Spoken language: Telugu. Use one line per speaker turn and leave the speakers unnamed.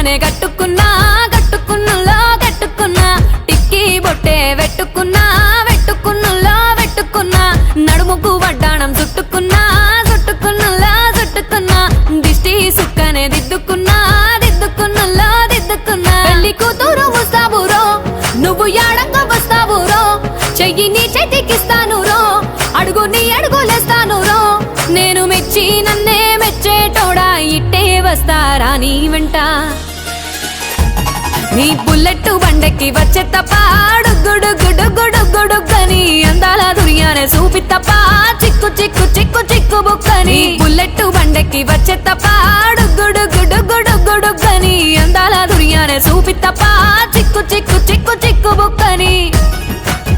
సుక్కనే కట్టుకున్నా కట్టుకున్నులో కట్టుకున్నా టిక్కీ బొట్టే వెట్టుకున్నా వెట్టుకున్నులో వెట్టుకున్నా నడుముకు వడ్డాణం చుట్టుకున్నా చుట్టుకున్నులో చుట్టుకున్నా దిష్టి సుక్కనే దిద్దుకున్నా దిద్దుకున్నులో దిద్దుకున్నా పెళ్లి కూతురు వస్తావురో నువ్వు యాడంగా వస్తావురో చెయ్యి నీ చేతికిస్తాను రో అడుగు నీ అడుగులేస్తాను రో నేను మెచ్చి నన్నే మెచ్చేటోడా ఇట్టే వస్తారా నీ వెంట నీ బుల్లెట్ బండెక్కి వచ్చే తప్ప గుడుగుడుగుడుగుడుగుడుగని అందాల దునియానే చూపి తప్ప చిక్కు చిక్కు చిక్కు చిక్కు బుక్కని బుల్లెట్ బండెక్కి వచ్చే తప్ప గుడుగుడుగుడుగుడుగని అందాల దునియానే చూపి తప్ప చిక్కు చిక్కు చిక్కు చిక్కు బుక్కని